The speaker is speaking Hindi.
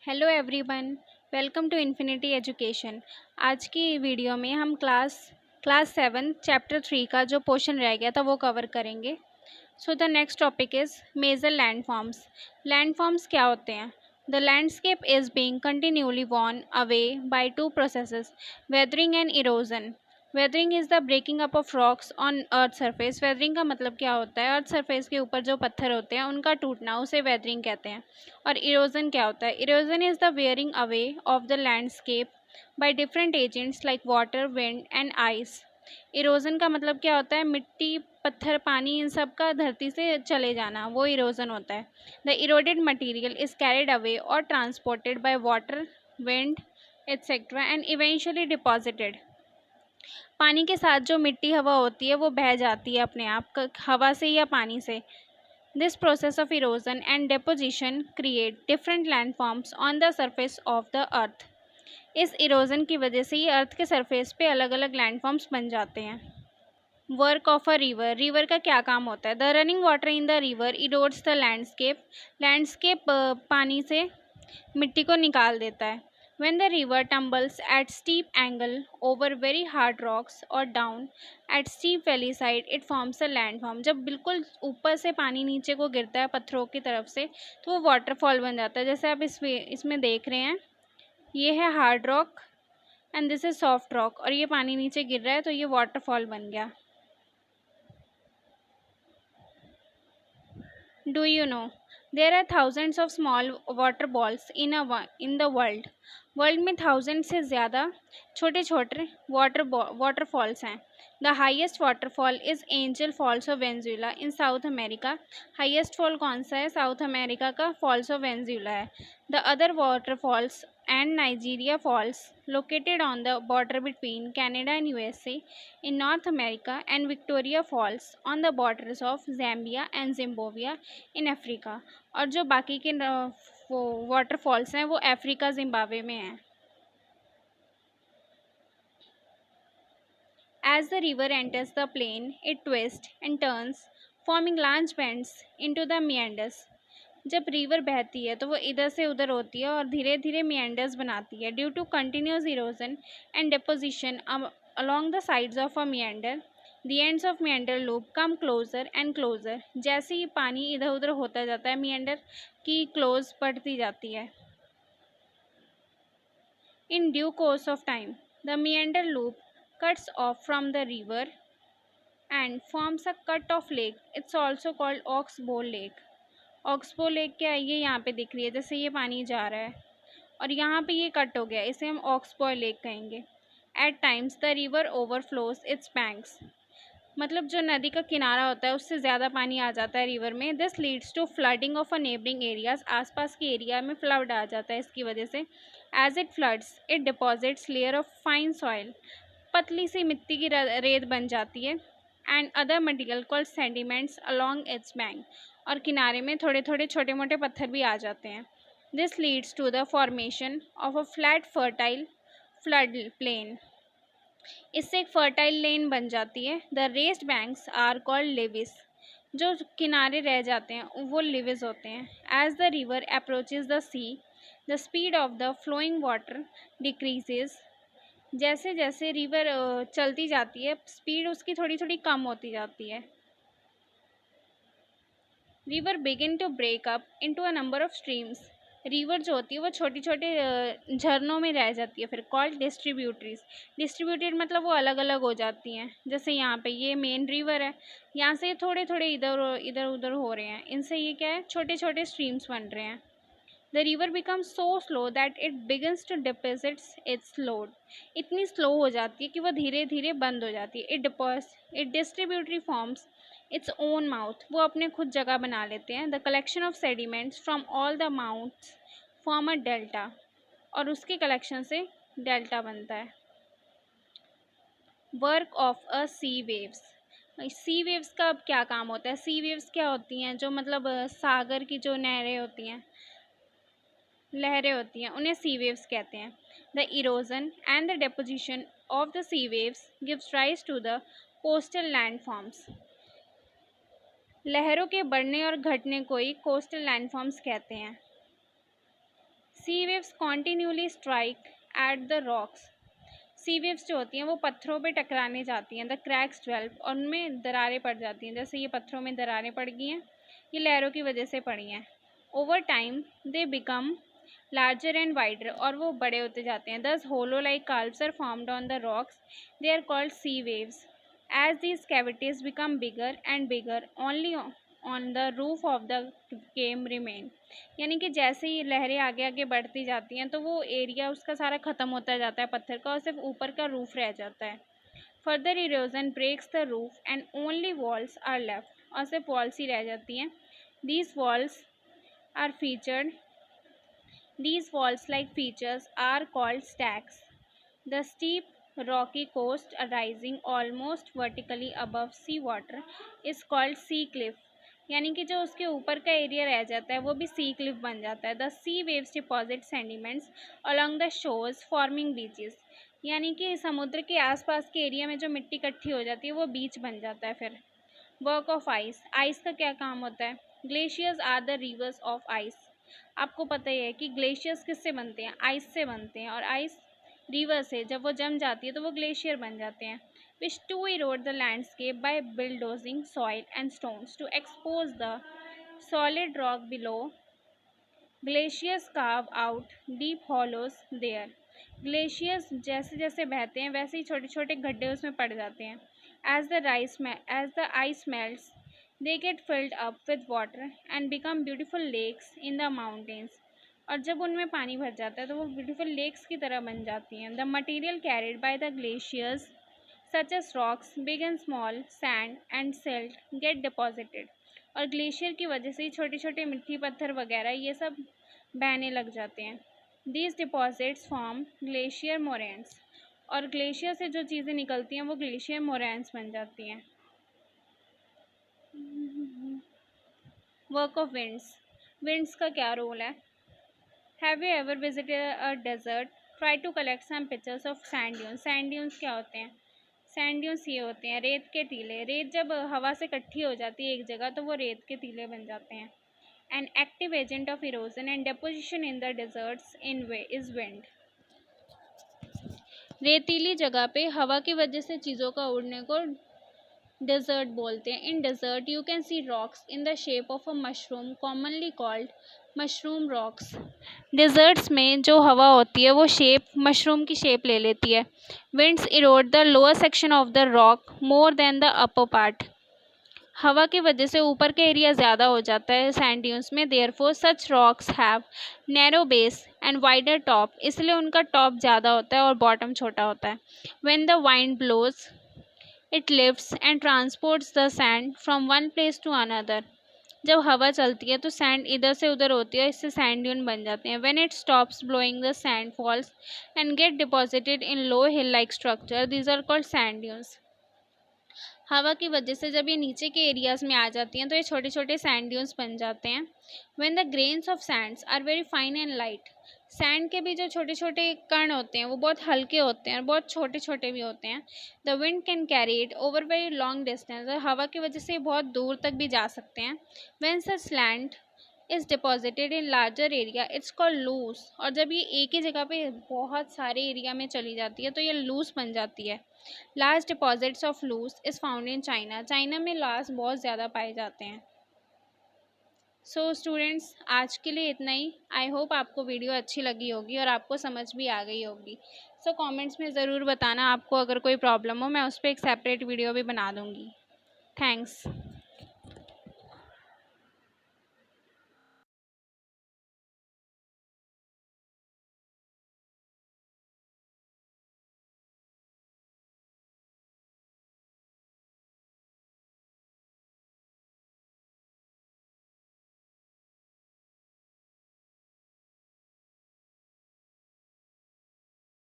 Hello everyone. Welcome to Infinity Education. आज की वीडियो में हम क्लास 7 चैप्टर 3 का जो पोर्शन रह गया था वो कवर करेंगे। So the next topic is major landforms. Landforms क्या होते हैं? The landscape is being continuously worn away by two processes, weathering and erosion. Weathering is the breaking up of rocks on earth surface. Weathering का मतलब क्या होता है? अर्थ सरफेस के ऊपर जो पत्थर होते हैं उनका टूटना, उसे वेदरिंग कहते हैं। और इरोजन क्या होता है? Erosion is the wearing away of the landscape by different agents like water, wind and ice. Erosion का मतलब क्या होता है? मिट्टी, पत्थर, पानी, इन सब का धरती से चले जाना, वो इरोजन होता है। The eroded material is carried away और transported by water, wind etcetera and eventually deposited. पानी के साथ जो मिट्टी, हवा होती है वो बह जाती है अपने आप, हवा से या पानी से। This process of erosion and deposition create different landforms on the surface of the earth. इस इरोजन की वजह से ही अर्थ के सरफेस पे अलग अलग लैंडफॉर्म्स बन जाते हैं। Work of a river. River का क्या काम होता है? The running water in the river erodes the landscape. Landscape पानी से मिट्टी को निकाल देता है। When the river tumbles at steep angle over very hard rocks or down at steep valley side, it forms a landform. जब बिल्कुल ऊपर से पानी नीचे को गिरता है पत्थरों की तरफ से, तो वो वाटरफॉल बन जाता है। जैसे आप इसमें देख रहे हैं, ये है hard rock and this is soft rock, और ये पानी नीचे गिर रहा है तो ये वाटरफॉल बन गया। Do you know there are thousands of small water balls in the world? World में 1000 से ज़्यादा छोटे छोटे वाटरफॉल्स हैं। The highest waterfall is Angel Falls of Venezuela in South America. Highest fall कौन सा है? साउथ अमेरिका का फॉल्स ऑफ वेंजुला है। The other waterfalls and Nigeria Falls, located on the border between Canada and USA in North America, and Victoria Falls on the borders of Zambia and Zimbabwe in Africa। और जो बाकी के वो वाटरफॉल्स हैं वो अफ्रीका, जिम्बाब्वे में हैं। As the river enters the plain, it twists and turns, forming large bends into the meanders। जब रिवर बहती है तो वो इधर से उधर होती है और धीरे धीरे मिएंडर्स बनाती है। Due to continuous erosion and deposition along the sides of a meander, the ends of meander loop come closer and closer। जैसे ही पानी इधर उधर होता जाता है, meander की क्लोज बढ़ती जाती है। In due course of time, the meander loop cuts off from the river and forms a cut-off lake। It's also called oxbow lake। Oxbow lake क्या है? ये यहाँ पे दिख रही है, जैसे ये पानी जा रहा है और यहाँ पे ये कट हो गया, इसे हम ऑक्सबो लेक कहेंगे। At times the river overflows its banks. मतलब जो नदी का किनारा होता है उससे ज़्यादा पानी आ जाता है रिवर में। This leads to flooding of a neighbouring areas. आसपास के एरिया में फ्लड आ जाता है इसकी वजह से। As it floods it deposits layer of fine soil. पतली सी मिट्टी की रेत बन जाती है। And other material called sediments along its bank. और किनारे में थोड़े थोड़े छोटे मोटे पत्थर भी आ जाते हैं। This leads to the formation of a flat fertile flood plain. इससे एक फर्टाइल लेन बन जाती है। The raised banks are called levees. जो किनारे रह जाते हैं वो लिविस होते हैं। As the river approaches the sea, the speed of the flowing water decreases. जैसे जैसे रिवर चलती जाती है, स्पीड उसकी थोड़ी थोड़ी कम होती जाती है। River begin to break up into a number of streams. River जो होती है वो छोटी छोटे झरनों में रह जाती है, फिर कॉल्ड डिस्ट्रीब्यूटरीज। डिस्ट्रीब्यूटेड मतलब वो अलग अलग हो जाती हैं। जैसे यहाँ पे ये मेन रिवर है, यहाँ से थोड़े थोड़े इधर इधर उधर हो रहे हैं, इनसे ये क्या है, छोटे छोटे स्ट्रीम्स बन रहे हैं। The river becomes so slow that it begins to deposits its load. इतनी स्लो हो जाती है कि वो धीरे धीरे बंद हो जाती है। It distributary forms its own mouth. वो अपने खुद जगह बना लेते हैं। The collection of sediments from all the mouths form a delta. और उसके कलेक्शन से डेल्टा बनता है। Work of a sea waves. Sea waves का अब क्या काम होता है? सी वेव्स क्या होती हैं? जो मतलब सागर की जो नहरें होती हैं, लहरें होती हैं, उन्हें सी वेव्स कहते हैं। The erosion and the deposition of the sea waves gives rise to the coastal landforms. लहरों के बढ़ने और घटने को ही कोस्टल लैंडफॉर्म्स कहते हैं। Sea waves continuously strike at the rocks. Sea waves जो होती हैं वो पत्थरों पे टकराने जाती हैं। द क्रैक्स डेवलप, और उनमें दरारें पड़ जाती हैं। जैसे ये पत्थरों में दरारें पड़ गई हैं, ये लहरों की वजह से पड़ी हैं। Over time they become larger and wider, और वो बड़े होते जाते हैं। These hollow like caves are formed on the rocks, they are called sea waves. As these cavities become bigger and bigger, only on the roof of the cave remain. यानी कि जैसे ही लहरें आगे आगे बढ़ती जाती हैं तो वो एरिया उसका सारा ख़त्म होता जाता है पत्थर का, और सिर्फ ऊपर का रूफ रह जाता है। Further erosion breaks the roof and only walls are left, और सिर्फ वॉल्स ही रह जाती हैं। These walls are featured These walls-like features are called stacks. The steep, rocky coast arising almost vertically above sea water is called sea cliff. यानी कि जो उसके ऊपर का एरिया रह जाता है वो भी सी क्लिफ बन जाता है। The sea waves deposit sediments along the shores forming beaches. यानी कि समुद्र के आसपास के एरिया में जो मिट्टी इकट्ठी हो जाती है वो बीच बन जाता है। फिर वर्क ऑफ आइस। आइस का क्या काम होता है? Glaciers are the rivers of ice. आपको पता ही है कि ग्लेशियर्स किससे बनते हैं? आइस से बनते हैं, और आइस रिवर से जब वो जम जाती है तो वो ग्लेशियर बन जाते हैं। Which too erode the landscape by bulldozing soil and stones to expose the solid rock below. Glaciers carve out deep hollows there. Glaciers जैसे जैसे बहते हैं वैसे ही छोटे छोटे गड्ढे उसमें पड़ जाते हैं। As the ice melts they get filled up with water and become beautiful lakes in the mountains। और जब उनमें पानी भर जाता है तो वो ब्यूटीफुल लेक्स की तरह बन जाती हैं। The material carried by the glaciers such as rocks big and small sand and silt get deposited. और ग्लेशियर की वजह से छोटे छोटे मिट्टी पत्थर वगैरह ये सब बहने लग जाते हैं। These deposits form glacier moraines, और ग्लेशियर से जो चीज़ें निकलती हैं वो ग्लेशियर मोरेन्स बन जाती हैं। Work of winds. विंड्स का क्या रोल है? Have you ever visited a desert? Try to collect some pictures of sand dunes. Sand dunes क्या होते हैं? सैंड ड्यून्स ये होते हैं रेत के टीले। रेत जब हवा से इकट्ठी हो जाती है एक जगह तो वो रेत के टीले बन जाते हैं। An active agent of erosion and deposition in the deserts is wind. रेतीली जगह पे हवा की वजह से चीज़ों का उड़ने को डेजर्ट बोलते हैं। In desert you can see rocks in the shape of a mushroom commonly called mushroom rocks. Deserts में जो हवा होती है वो शेप मशरूम की शेप ले लेती है। Winds Erode the lower section of the rock more than the upper part. हवा की वजह से ऊपर का एरिया ज़्यादा हो जाता है सैंड ड्यून्स में। Therefore such rocks have narrow base and wider top, इसलिए उनका टॉप ज़्यादा होता है और बॉटम छोटा होता है। When the wind blows it lifts and transports the sand from one place to another. जब हवा चलती है तो सैंड इधर से उधर होती है, इससे सैंड ड्यून बन जाते हैं। When it stops blowing the sand falls and get deposited in low hill like structure, these are called sand dunes. हवा की वजह से जब ये नीचे के एरियाज में आ जाती हैं तो ये छोटे छोटे सैंड ड्यून्स बन जाते हैं। When the grains of sands are very fine and light. Sand के भी जो छोटे छोटे कण होते हैं वो बहुत हल्के होते हैं और बहुत छोटे छोटे भी होते हैं। The wind can carry it over very long distance, और हवा की वजह से बहुत दूर तक भी जा सकते हैं। When such land is deposited in larger area it's called loess. और जब ये एक ही जगह पे बहुत सारे एरिया में चली जाती है तो ये लूज बन जाती है। Large deposits of loess is found in China. China में लार्ज बहुत ज़्यादा पाए जाते हैं। सो स्टूडेंट्स, आज के लिए इतना ही। आई होप आपको वीडियो अच्छी लगी होगी और आपको समझ भी आ गई होगी। सो कमेंट्स में ज़रूर बताना आपको अगर कोई प्रॉब्लम हो, मैं उस पर एक सेपरेट वीडियो भी बना दूँगी। थैंक्स।